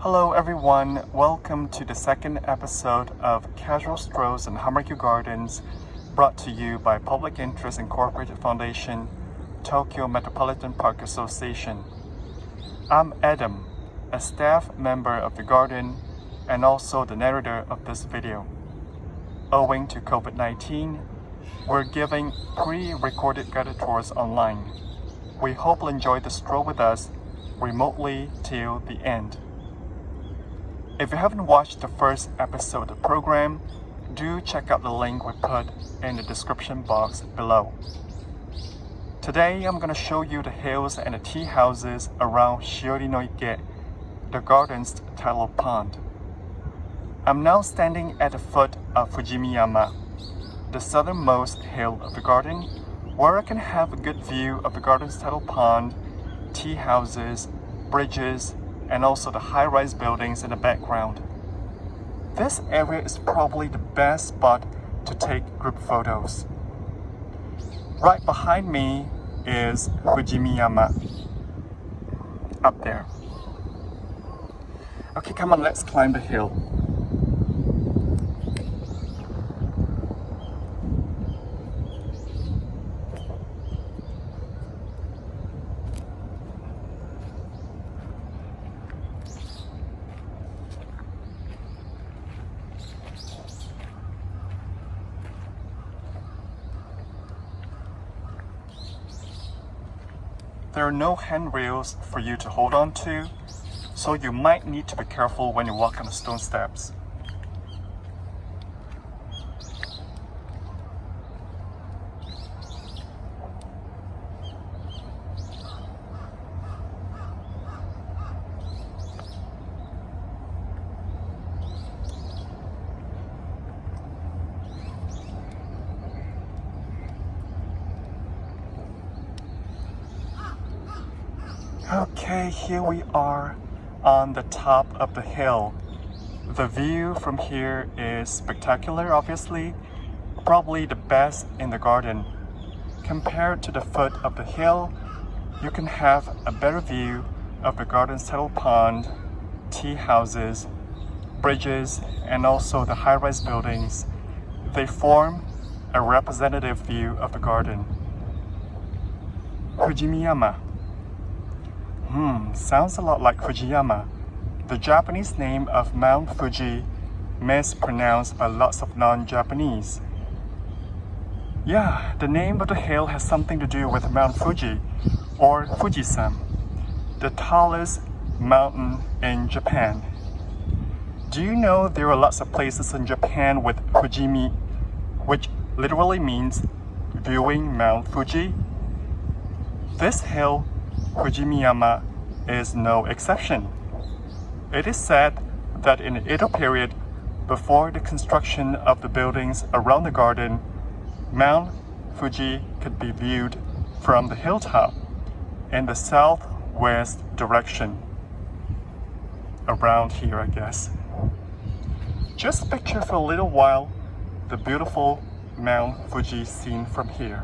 Hello everyone, welcome to the second episode of Casual Strolls in Hama-rikyu Gardens, brought to you by Public Interest Incorporated Foundation, Tokyo Metropolitan Park Association. I'm Adam, a staff member of the garden and also the narrator of this video. Owing to COVID-19, we're giving pre-recorded guided tours online. We hope you'll enjoy the stroll with us remotely till the end. If you haven't watched the first episode of the program, do check out the link we put in the description box below. Today I'm going to show you the hills and the tea houses around Shioiri-no-ike, the garden's tidal pond. I'm now standing at the foot of Fujimiyama, the southernmost hill of the garden, where I can have a good view of the garden's tidal pond, tea houses, bridges, and also the high-rise buildings in the background. This area is probably the best spot to take group photos. Right behind me is Fujimiyama, up there. Okay, come on, let's climb the hill. There are no handrails for you to hold on to, so you might need to be careful when you walk on the stone steps. Okay, here we are on the top of the hill. The view from here is spectacular, obviously, probably the best in the garden. Compared to the foot of the hill, you can have a better view of the garden's tidal pond, tea houses, bridges, and also the high-rise buildings. They form a representative view of the garden. Fujimiyama. Sounds a lot like Fujiyama, the Japanese name of Mount Fuji, mispronounced by lots of non-Japanese. Yeah, the name of the hill has something to do with Mount Fuji, or Fujisan, the tallest mountain in Japan. Do you know there are lots of places in Japan with Fujimi, which literally means viewing Mount Fuji? This hill, Fujimiyama, is no exception. It is said that in the Edo period, before the construction of the buildings around the garden, Mount Fuji could be viewed from the hilltop in the southwest direction. Around here, I guess. Just picture for a little while the beautiful Mount Fuji seen from here.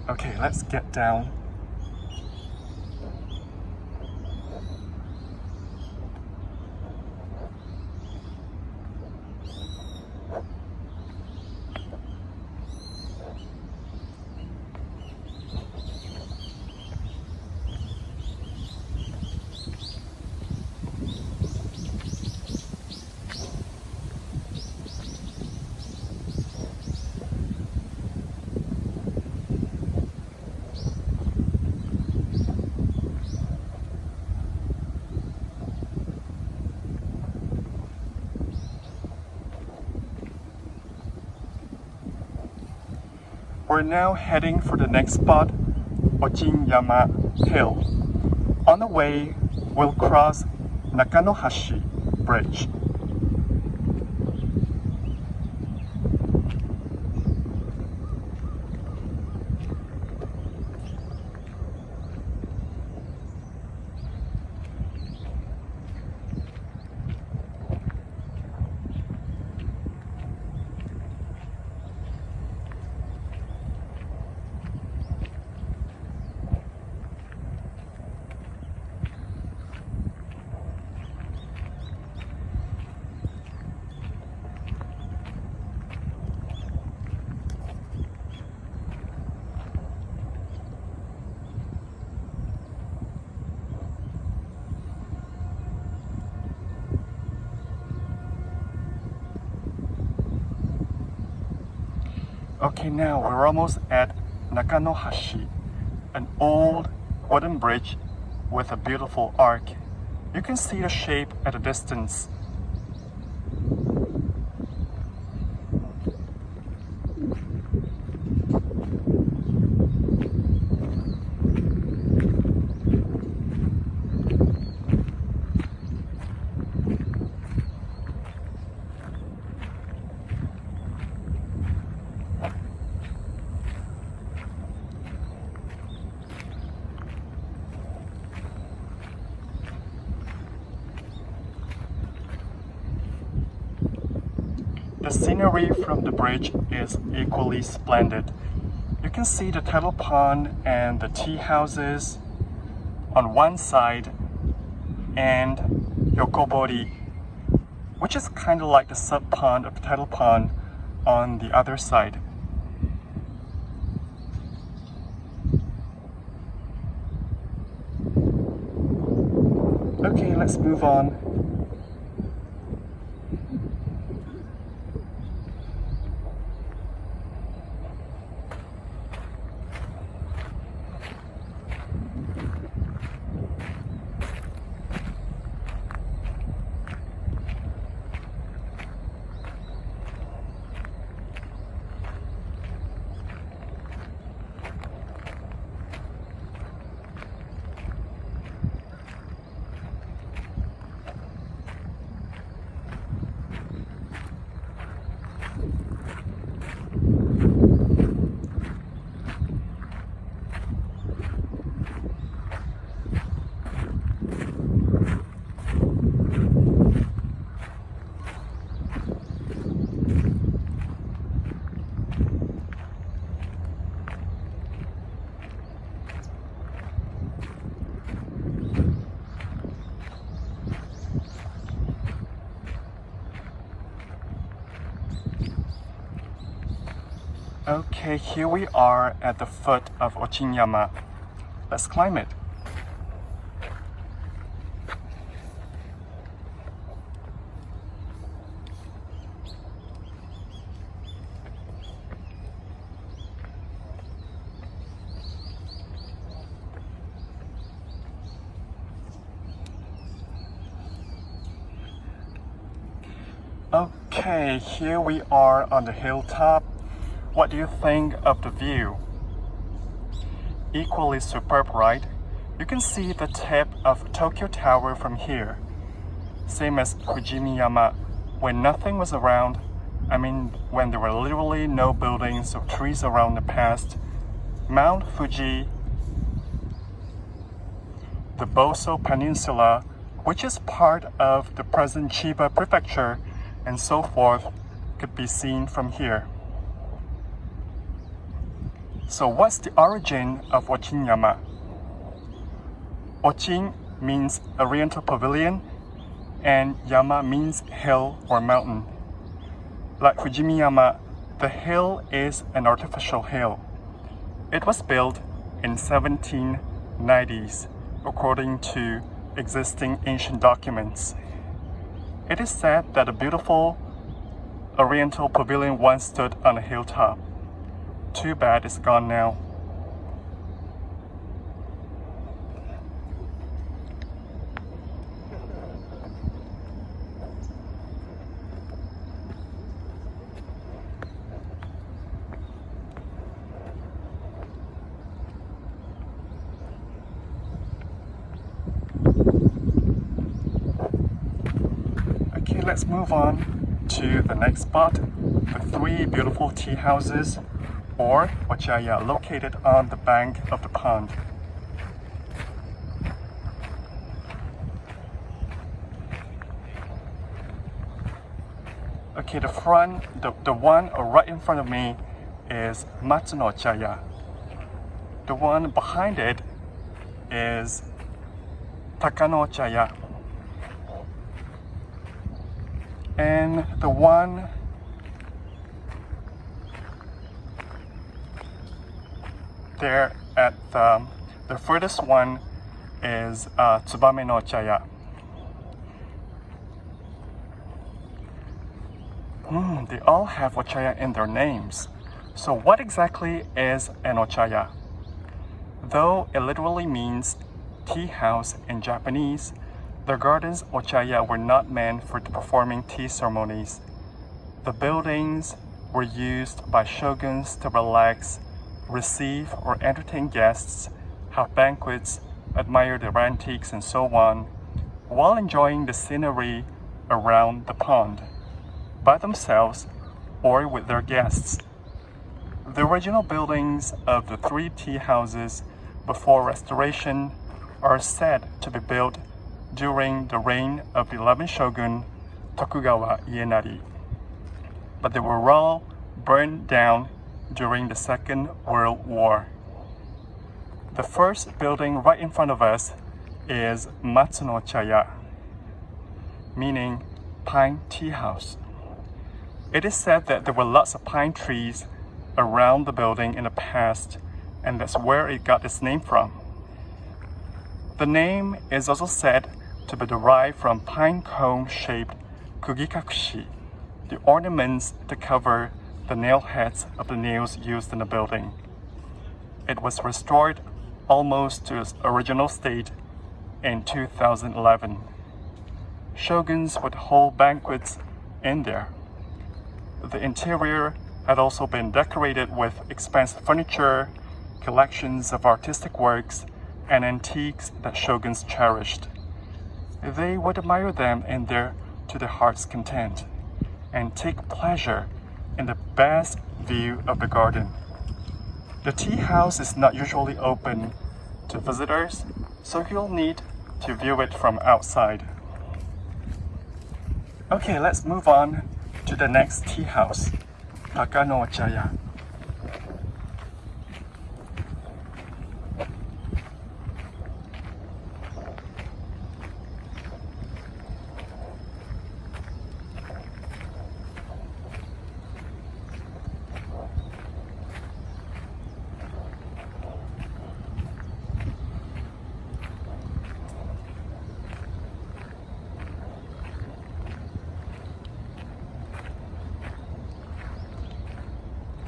Okay, let's get down. We're now heading for the next spot, Ochinyama Hill. On the way, we'll cross Nakanohashi Bridge. Okay, now we're almost at Nakanohashi, an old wooden bridge with a beautiful arc. You can see the shape at a distance. The scenery from the bridge is equally splendid. You can see the tidal pond and the tea houses on one side and Yokobori, which is kind of like the sub pond of the tidal pond, on the other side. Okay, let's move on. Okay, here we are at the foot of Ochinyama. Let's climb it. Okay, here we are on the hilltop. What do you think of the view? Equally superb, right? You can see the tip of Tokyo Tower from here. Same as Fujimiyama, when nothing was around. I mean, when there were literally no buildings or trees around the past. Mount Fuji, the Boso Peninsula, which is part of the present Chiba Prefecture, and so forth, could be seen from here. So what's the origin of Ochinyama? Ochin means Oriental Pavilion, and Yama means hill or mountain. Like Fujimiyama, the hill is an artificial hill. It was built in 1790s, according to existing ancient documents. It is said that a beautiful Oriental Pavilion once stood on a hilltop. Too bad it's gone now. Okay, let's move on to the next spot, the three beautiful tea houses, or Wachaya, located on the bank of the pond. Okay, the one right in front of me is Matsuno-chaya. The one behind it is Takano-chaya. And the one there at the furthest one is Tsubame no Chaya. They all have Ochaya in their names. So what exactly is an ochaya? Though it literally means tea house in Japanese, the garden's ochaya were not meant for performing tea ceremonies. The buildings were used by shoguns to relax, receive or entertain guests, have banquets, admire their antiques and so on, while enjoying the scenery around the pond, by themselves or with their guests. The original buildings of the 3 tea houses before restoration are said to be built during the reign of the 11th shogun Tokugawa Ienari, but they were all burned down during the Second World War. The first building right in front of us is Matsuno Chaya, meaning pine tea house. It is said that there were lots of pine trees around the building in the past, and that's where it got its name from. The name is also said to be derived from pine cone-shaped kugikakushi, the ornaments to cover the nail heads of the nails used in the building. It was restored almost to its original state in 2011. Shoguns would hold banquets in there. The interior had also been decorated with expensive furniture, collections of artistic works, and antiques that shoguns cherished. They would admire them in there to their heart's content and take pleasure in the best view of the garden. The tea house is not usually open to visitors, so you'll need to view it from outside. Okay, let's move on to the next tea house, Nakanohashi.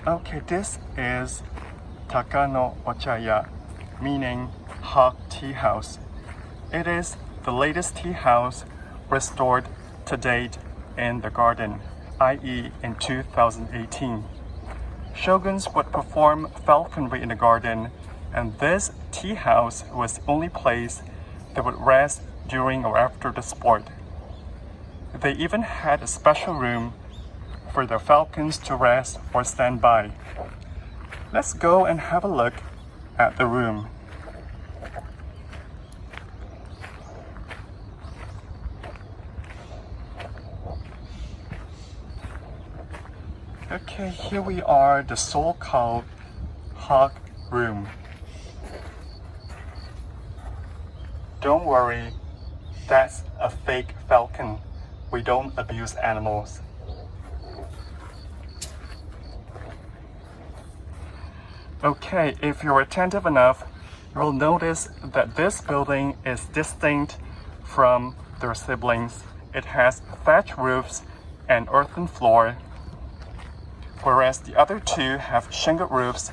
Okay, this is Nakanohashi, meaning Hawk Tea House. It is the latest tea house restored to date in the garden, i.e. in 2018. Shoguns would perform falconry in the garden, and this tea house was the only place they would rest during or after the sport. They even had a special room for their falcons to rest or stand by. Let's go and have a look at the room. Okay, here we are, the so-called hawk room. Don't worry, that's a fake falcon. We don't abuse animals. Okay, if you're attentive enough, you'll notice that this building is distinct from their siblings. It has thatch roofs and earthen floor, whereas the other two have shingled roofs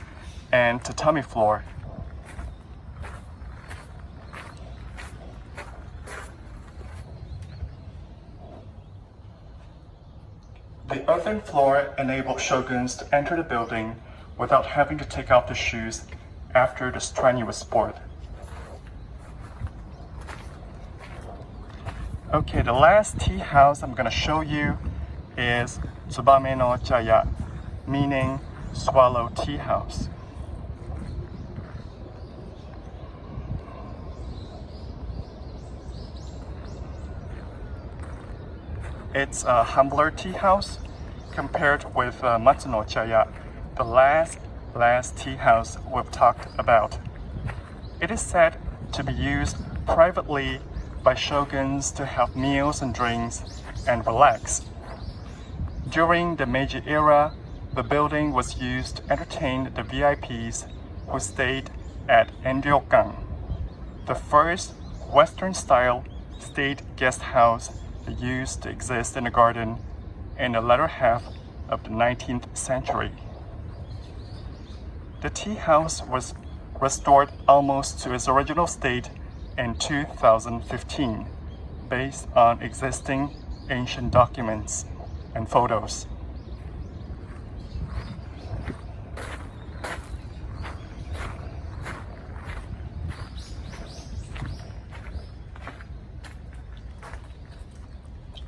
and tatami floor. The earthen floor enabled shoguns to enter the building without having to take off the shoes after the strenuous sport. Okay, the last tea house I'm going to show you is Tsubame no Chaya, meaning swallow tea house. It's a humbler tea house compared with Matsuno Chaya, the last tea house we've talked about. It is said to be used privately by shoguns to have meals and drinks and relax. During the Meiji era, the building was used to entertain the VIPs who stayed at Enryokan, the first Western-style state guest house that used to exist in the garden in the latter half of the 19th century. The tea house was restored almost to its original state in 2015, based on existing ancient documents and photos.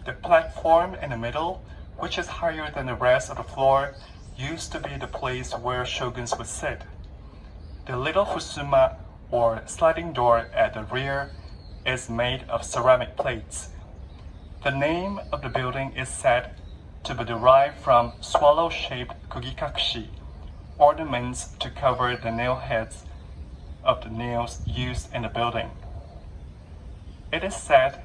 The platform in the middle, which is higher than the rest of the floor, used to be the place where shoguns would sit. The little fusuma, or sliding door at the rear, is made of ceramic plates. The name of the building is said to be derived from swallow-shaped kugikakushi, ornaments to cover the nail heads of the nails used in the building. It is said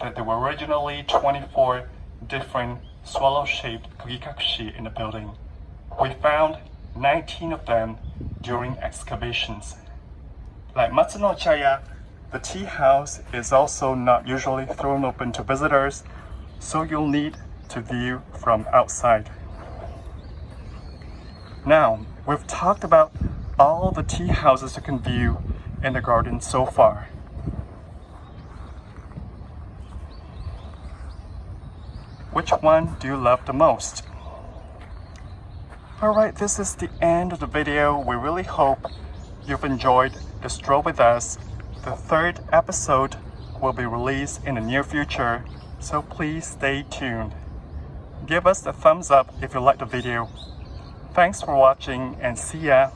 that there were originally 24 different swallow-shaped kugikakushi in the building. We found 19 of them during excavations. Like Matsuno-chaya, the tea house is also not usually thrown open to visitors, so you'll need to view from outside. Now, we've talked about all the tea houses you can view in the garden so far. Which one do you love the most? Alright, this is the end of the video. We really hope you've enjoyed the stroll with us. The third episode will be released in the near future, so please stay tuned. Give us a thumbs up if you liked the video. Thanks for watching and see ya!